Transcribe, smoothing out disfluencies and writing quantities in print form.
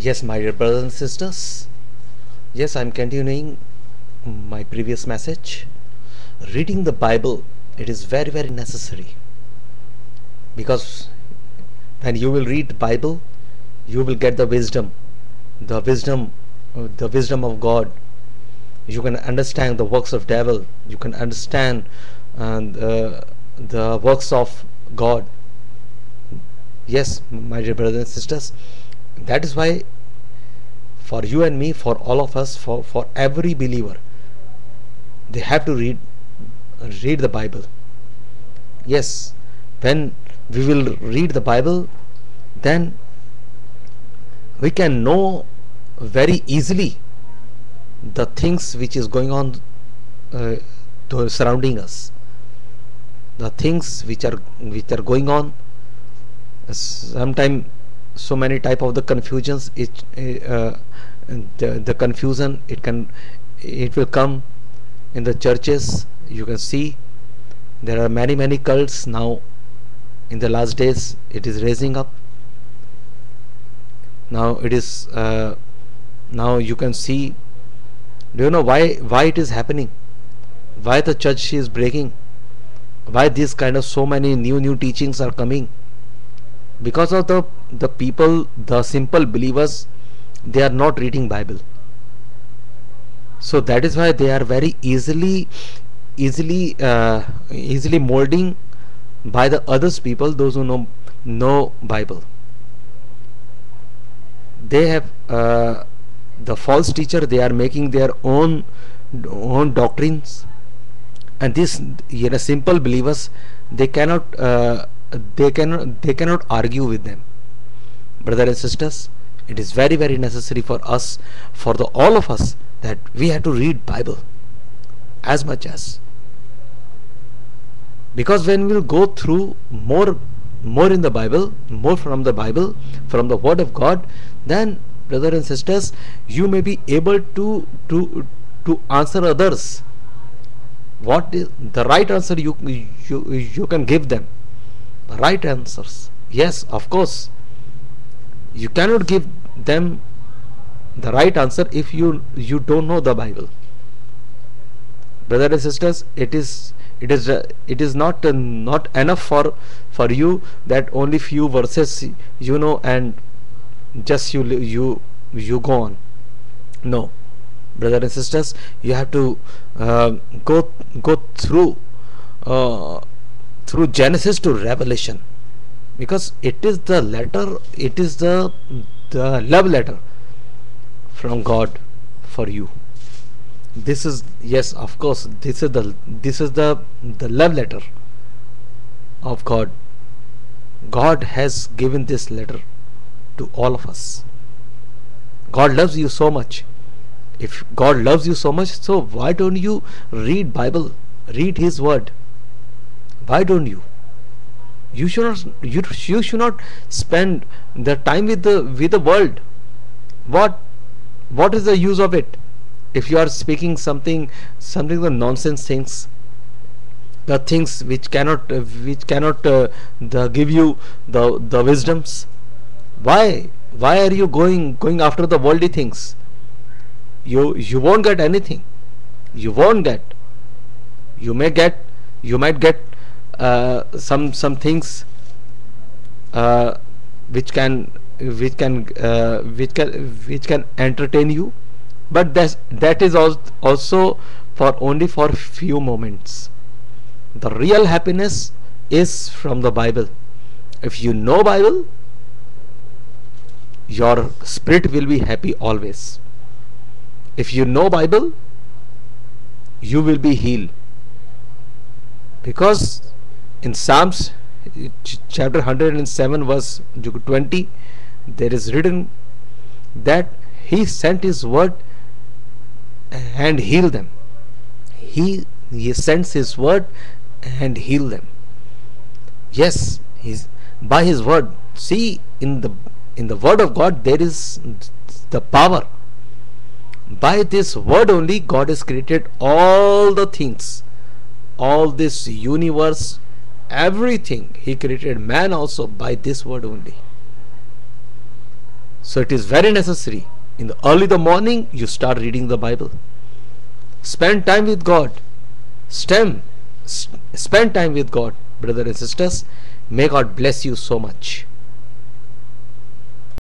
Yes, my dear brothers and sisters. Yes, I'm continuing my previous message. Reading the Bible, it is very, very necessary because when you will read the Bible, you will get the wisdom, the wisdom of God. You can understand the works of devil. You can understand the works of God. Yes, my dear brothers and sisters. That is why for you and me, for all of us, for every believer, they have to read the Bible. Yes, when we will read the Bible, then we can know very easily the things which is going on uh, surrounding us, the things which are going on. Sometimes so many type of the confusions, the confusion, it will come in the churches. You can see there are many cults now. In the last days it is raising up. Now it is now you can see. Do you know why it is happening? Why the church is breaking? Why this kind of so many new teachings are coming? Because of the people, the simple believers, they are not reading Bible. So that is why they are very easily molding by the others people, those who know Bible. They have the false teacher, they are making their own doctrines, and this, simple believers, they cannot argue with them. Brothers and sisters, it is very necessary for us, for the all of us, that we have to read Bible as much as, because when we will go through more in the Bible, more from the Bible, from the Word of God, then, brothers and sisters, you may be able to answer others. What is the right answer? You can give them the right answers. Yes, of course, you cannot give them the right answer if you don't know the Bible. Brothers and sisters, it is not enough for you that only few verses and just you go on. No, brothers and sisters, you have to go through Genesis to Revelation, because it is the letter, it is the love letter from God for you. This is, yes, of course, this is the love letter of God. God has given this letter to all of us. God loves you so much. If God loves you so much, so why don't you read Bible, read His word? Why don't you? You should not spend the time with the world. What is the use of it if you are speaking something the nonsense things, the things which cannot give you the wisdoms? Why are you going after the worldly things? You won't get anything. You won't get. You might get some things uh, which can entertain you, but that is also for only for few moments. The real happiness is from the Bible. If you know Bible, your spirit will be happy always. If you know Bible, you will be healed, because in Psalms chapter 107 verse 20, there is written that He sent His word and healed them. He sends His word and heal them. Yes, He's by His word. See, in the word of God there is the power. By this word only God has created all the things, all this universe, everything. He created man also by this word only. So it is very necessary in the early the morning you start reading the Bible. Spend time with God. Spend time with God, brothers and sisters. May God bless you so much.